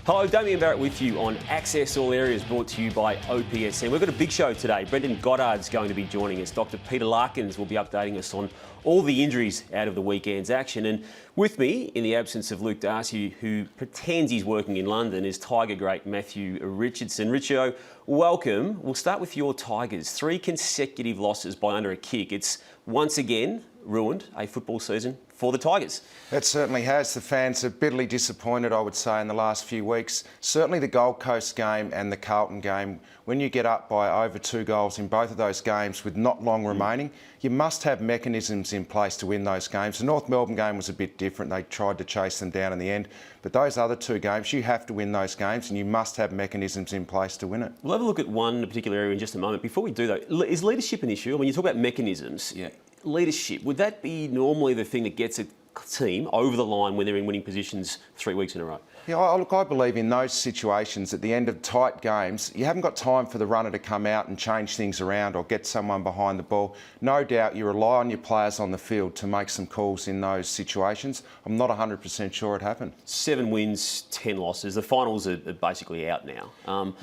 Hello, Damien Barrett with you on Access All Areas, brought to you by OPSM. We've got a big show today. Brendan Goddard's going to be joining us. Dr. Peter Larkins will be updating us on all the injuries out of the weekend's action. And with me, in the absence of Luke Darcy, who pretends he's working in London, is Tiger great Matthew Richardson. Richo, welcome. We'll start with your Tigers. 3 consecutive losses by under a kick. It's once again ruined a football season for the Tigers. It certainly has. The fans are bitterly disappointed, I would say, in the last few weeks. Certainly the Gold Coast game and the Carlton game, when you get up by over 2 goals in both of those games with not long remaining, you must have mechanisms in place to win those games. The North Melbourne game was a bit different. They tried to chase them down in the end. But those other 2 games, you have to win those games and you must have mechanisms in place to win it. We'll have a look at one particular area in just a moment. Before we do, though, is leadership an issue? When you talk about mechanisms, leadership, would that be normally the thing that gets a team over the line when they're in winning positions 3 weeks in a row? Yeah, look, I believe in those situations at the end of tight games, you haven't got time for the runner to come out and change things around or get someone behind the ball. No doubt you rely on your players on the field to make some calls in those situations. I'm not 100% sure it happened. 7 wins, 10 losses. The finals are basically out now.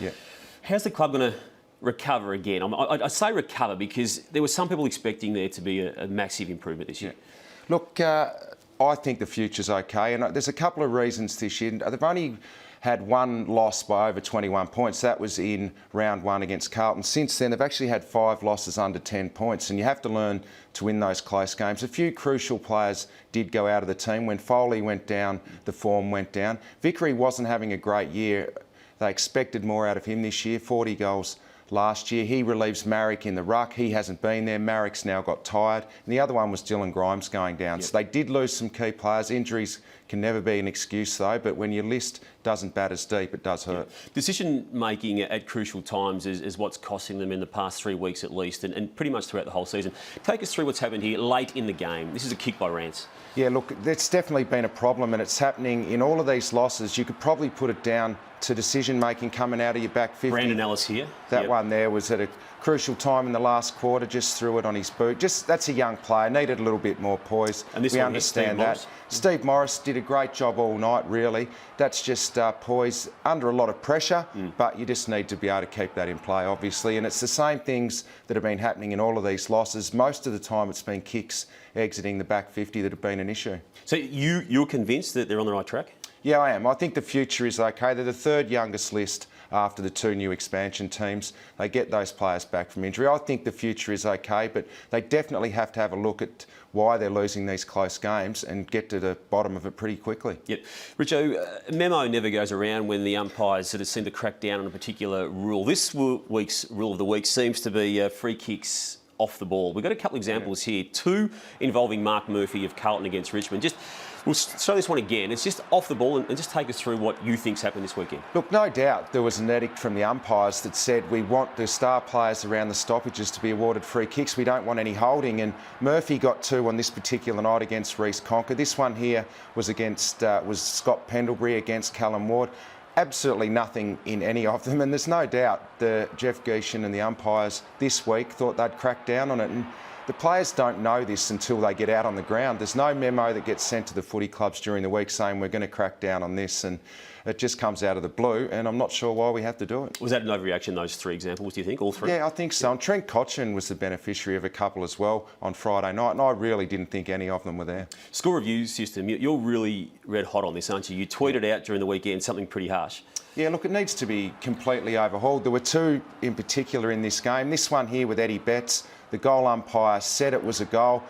How's the club going to recover again? I say recover because there were some people expecting there to be a massive improvement this year. Look, I think the future's okay, and there's a couple of reasons this year. They've only had 1 loss by over 21 points. That was in round 1 against Carlton. Since then, they've actually had 5 losses under 10 points, and you have to learn to win those close games. A few crucial players did go out of the team. When Foley went down, the form went down. Vickery wasn't having a great year. They expected more out of him this year, 40 goals last year. He relieves Marrick in the ruck. He hasn't been there. Marrick's now got tired. And the other one was Dylan Grimes going down. So they did lose some key players. Injuries can never be an excuse though, but when your list doesn't bat as deep, it does hurt. Decision making at crucial times is what's costing them in the past 3 weeks at least, and pretty much throughout the whole season. Take us through what's happened here late in the game. This is a kick by Rance. Yeah, look, it's definitely been a problem, and it's happening in all of these losses. You could probably put it down to decision-making coming out of your back 50. Brandon Ellis here. That one there was at a crucial time in the last quarter, just threw it on his boot. That's a young player, needed a little bit more poise. And this we understand that. Steve Morris did a great job all night, really. That's just poise under a lot of pressure, but you just need to be able to keep that in play, obviously. And it's the same things that have been happening in all of these losses. Most of the time it's been kicks exiting the back 50 that have been an issue. So you're convinced that they're on the right track? Yeah, I am. I think the future is okay. They're the 3rd youngest list after the 2 new expansion teams. They get those players back from injury. I think the future is okay, but they definitely have to have a look at why they're losing these close games and get to the bottom of it pretty quickly. Yep. Richo, a memo never goes around when the umpires sort of seem to crack down on a particular rule. This week's rule of the week seems to be free kicks off the ball. We've got a couple of examples here. 2 involving Mark Murphy of Carlton against Richmond. We'll show this one again. It's just off the ball, and just take us through what you think's happened this weekend. Look, no doubt there was an edict from the umpires that said we want the star players around the stoppages to be awarded free kicks. We don't want any holding, and Murphy got 2 on this particular night against Reece Conker. This one here was against was Scott Pendlebury against Callum Ward. Absolutely nothing in any of them, and there's no doubt the Jeff Geishan and the umpires this week thought they'd crack down on it. And the players don't know this until they get out on the ground. There's no memo that gets sent to the footy clubs during the week saying we're going to crack down on this, and it just comes out of the blue, and I'm not sure why we have to do it. Was that an overreaction, those 3 examples, do you think, all 3? Yeah, I think so. And Trent Cotchin was the beneficiary of a couple as well on Friday night, and I really didn't think any of them were there. Score review system, you're really red hot on this, aren't you? You tweeted out during the weekend something pretty harsh. Yeah, look, it needs to be completely overhauled. There were 2 in particular in this game. This one here with Eddie Betts, the goal umpire said it was a goal.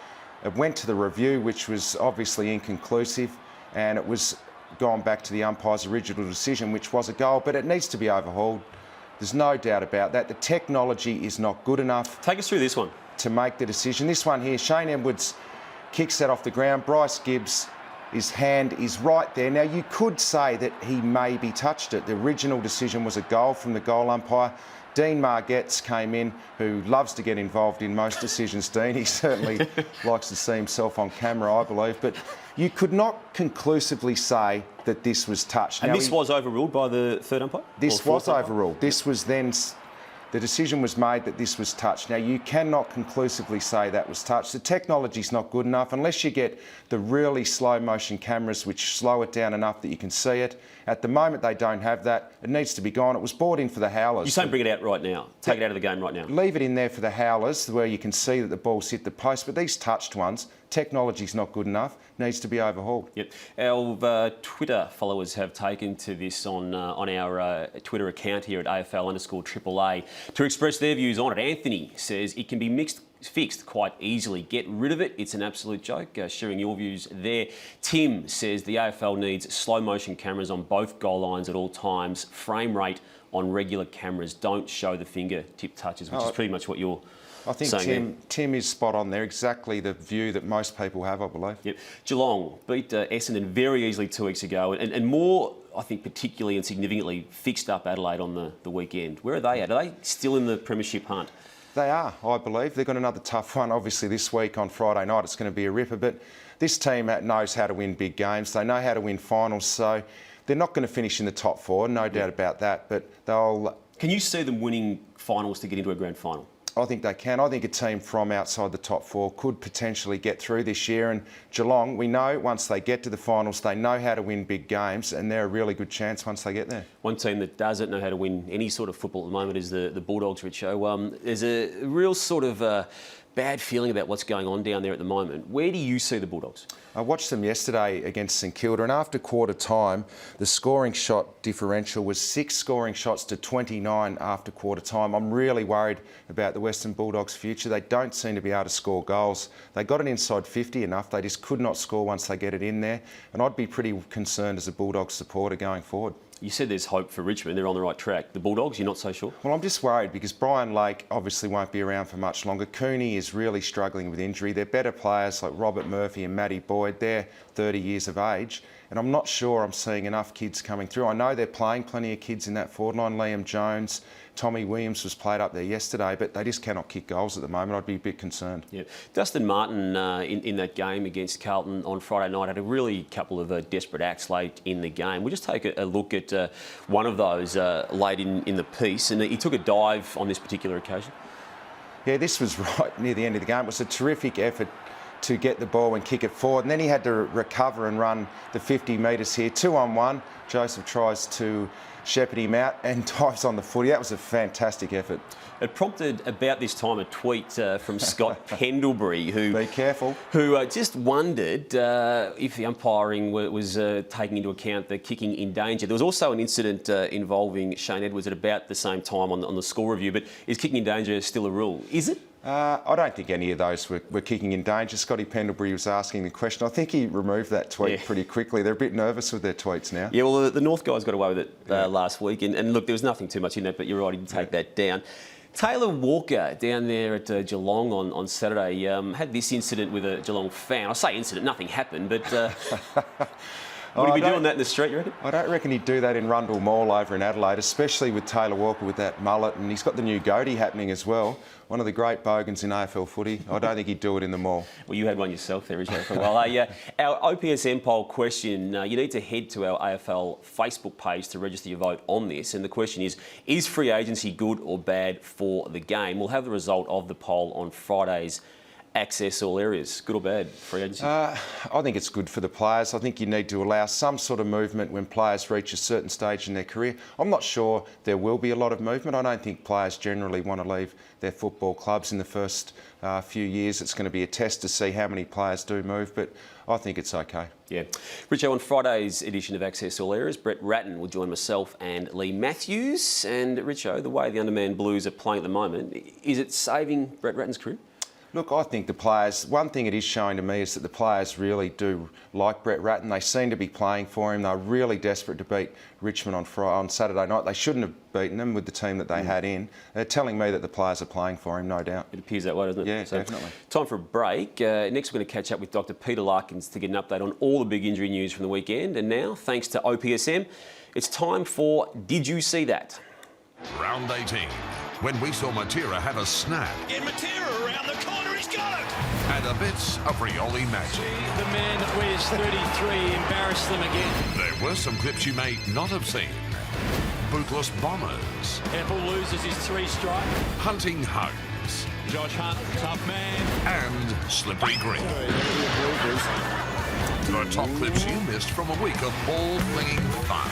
It went to the review, which was obviously inconclusive, and it was gone back to the umpire's original decision, which was a goal, but it needs to be overhauled. There's no doubt about that. The technology is not good enough. Take us through this one. To make the decision. This one here, Shane Edwards kicks that off the ground. Bryce Gibbs, his hand is right there. Now, you could say that he maybe touched it. The original decision was a goal from the goal umpire. Dean Margetts came in, who loves to get involved in most decisions, Dean. He certainly likes to see himself on camera, I believe. But you could not conclusively say that this was touched. And now, this was overruled by the 3rd umpire? This was overruled. This was then The decision was made that this was touched. Now, you cannot conclusively say that was touched. The technology's not good enough unless you get the really slow motion cameras which slow it down enough that you can see it, At the moment, they don't have that. It needs to be gone. It was bought in for the howlers. You're saying bring it out right now. Take it out of the game right now. Leave it in there for the howlers where you can see that the ball's hit the post. But these touched ones, technology's not good enough. Needs to be overhauled. Yep. Our Twitter followers have taken to this on our Twitter account here at AFL_AAA to express their views on it. Anthony says it can be fixed quite easily. Get rid of it. It's an absolute joke. Sharing your views there. Tim says the AFL needs slow motion cameras on both goal lines at all times. Frame rate on regular cameras. Don't show the fingertip touches, which is pretty much what you're I think Tim is spot on there. Exactly the view that most people have, I believe. Yep. Geelong beat Essendon very easily 2 weeks ago, and more, I think, particularly and significantly fixed up Adelaide on the weekend. Where are they at? Are they still in the premiership hunt? They are, I believe. They've got another tough one, obviously, this week on Friday night. It's going to be a ripper, but this team knows how to win big games. They know how to win finals, so they're not going to finish in the top four, no doubt about that, but they'll... Can you see them winning finals to get into a grand final? I think they can. I think a team from outside the top four could potentially get through this year. And Geelong, we know once they get to the finals, they know how to win big games, and they're a really good chance once they get there. One team that doesn't know how to win any sort of football at the moment is the Bulldogs, Richo. There's a real sort of bad feeling about what's going on down there at the moment. Where do you see the Bulldogs? I watched them yesterday against St Kilda, and after quarter time, the scoring shot differential was 6 scoring shots to 29 after quarter time. I'm really worried about the Western Bulldogs' future. They don't seem to be able to score goals. They got it inside 50 enough. They just could not score once they get it in there. And I'd be pretty concerned as a Bulldogs supporter going forward. You said there's hope for Richmond. They're on the right track. The Bulldogs, you're not so sure? Well, I'm just worried because Brian Lake obviously won't be around for much longer. Cooney is really struggling with injury. They're better players like Robert Murphy and Matty Boyd. They're 30 years of age. And I'm not sure I'm seeing enough kids coming through. I know they're playing plenty of kids in that forward line. Liam Jones, Tommy Williams was played up there yesterday, but they just cannot kick goals at the moment. I'd be a bit concerned. Yeah. Dustin Martin in that game against Carlton on Friday night had a really couple of desperate acts late in the game. We'll just take a look at one of those late in the piece, and he took a dive on this particular occasion. Yeah, this was right near the end of the game. It was a terrific effort to get the ball and kick it forward, and then he had to recover and run the 50 metres here. 2-on-1, Joseph tries to shepherd him out and dives on the footy. That was a fantastic effort. It prompted about this time a tweet from Scott Pendlebury, who... Be careful. Who just wondered if the umpiring was taking into account the kicking in danger. There was also an incident involving Shane Edwards at about the same time on the score review, but is kicking in danger still a rule? Is it? I don't think any of those were kicking in danger. Scotty Pendlebury was asking the question. I think he removed that tweet pretty quickly. They're a bit nervous with their tweets now. Yeah, well, the North guys got away with it last week. And look, there was nothing too much in that, but you're right, he did take that down. Taylor Walker down there at Geelong on Saturday had this incident with a Geelong fan. I say incident, nothing happened, but... Would he be doing that in the street, you reckon? I don't reckon he'd do that in Rundle Mall over in Adelaide, especially with Taylor Walker with that mullet, and he's got the new goatee happening as well. One of the great bogans in AFL footy. I don't think he'd do it in the mall. Well, you had one yourself there, Richard, for a while. Our OPSM poll question, you need to head to our AFL Facebook page to register your vote on this, and the question is free agency good or bad for the game? We'll have the result of the poll on Friday's Access All Areas. Good or bad, free agency? I think it's good for the players. I think you need to allow some sort of movement when players reach a certain stage in their career. I'm not sure there will be a lot of movement. I don't think players generally want to leave their football clubs in the first few years. It's going to be a test to see how many players do move, but I think it's okay. Yeah. Richo, on Friday's edition of Access All Areas, Brett Ratton will join myself and Lee Matthews. And Richo, the way the Underman Blues are playing at the moment, is it saving Brett Ratton's career? Look, I think the players, one thing it is showing to me is that the players really do like Brett Ratton. They seem to be playing for him. They're really desperate to beat Richmond on Saturday night. They shouldn't have beaten them with the team that they had in. They're telling me that the players are playing for him, no doubt. It appears that way, doesn't it? Yeah, definitely. Time for a break. Next we're going to catch up with Dr. Peter Larkins to get an update on all the big injury news from the weekend. And now, thanks to OPSM, it's time for Did You See That? Round 18, when we saw Matera have a snap. Get Matera around the corner, he's got it! And a bit of Rioli magic. The man that wears 33 embarrassed them again. There were some clips you may not have seen. Bootless bombers. Apple loses his 3-strike. Hunting homes. Josh Hunt, tough man. And slippery green. The top clips you missed from a week of ball-flinging fun.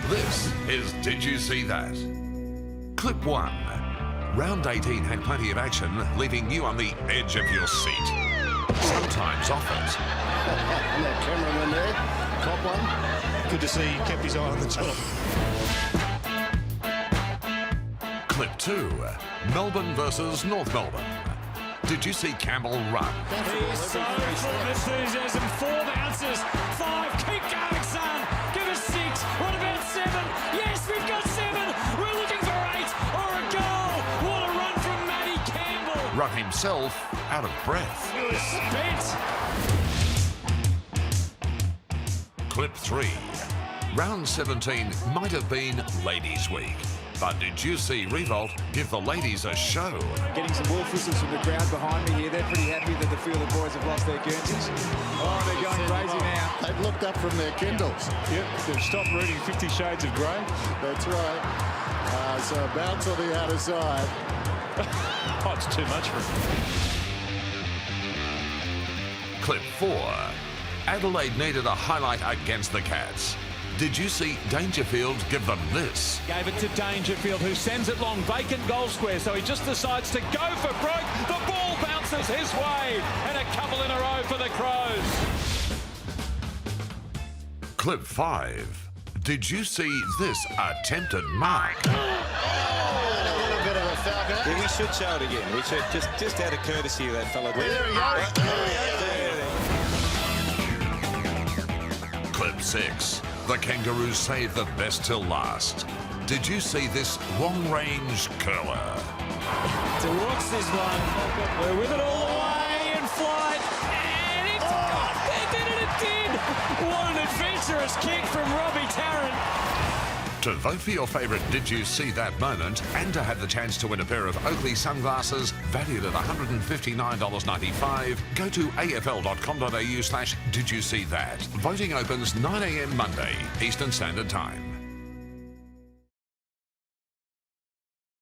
This is Did You See That? Clip 1. Round 18 had plenty of action, leaving you on the edge of your seat. Sometimes off it. And that cameraman there, top one. Good to see he kept his eye on the top. Clip 2. Melbourne versus North Melbourne. Did you see Campbell run? He's so full of enthusiasm. 4 bounces, 5. Keep going, son. Give us 6. What about 7? Yes, we've got 7. We're looking for 8 or a goal. What a run from Matty Campbell. Run himself out of breath. He was spent. Clip 3. Round 17 might have been Ladies' Week. But did you see Revolt give the ladies a show? Getting some wolf whistles from the crowd behind me here. They're pretty happy that the few of the boys have lost their Guernseys. Oh, they're going crazy now. They've looked up from their Kindles. Yep, they've stopped reading 50 Shades of Grey. That's right. So a bounce on the outer side. Oh, it's too much for him. Clip 4. Adelaide needed a highlight against the Cats. Did you see Dangerfield give them this? Gave it to Dangerfield, who sends it long, vacant goal square, so he just decides to go for broke. The ball bounces his way, and a couple in a row for the Crows. Clip 5. Did you see this attempted mark? A little bit of a falcon. Yeah, we should show it again. We should just out of courtesy of that fellow. There he goes. Clip 6. The Kangaroos saved the best till last. Did you see this long-range curler? Towards this one. We're with it all the way in flight. And it's got there, did it? It did. What an adventurous kick from Robbie Tarrant. To vote for your favourite Did You See That moment and to have the chance to win a pair of Oakley sunglasses valued at $159.95, go to afl.com.au/Did You See That. Voting opens 9 a.m. Monday, Eastern Standard Time.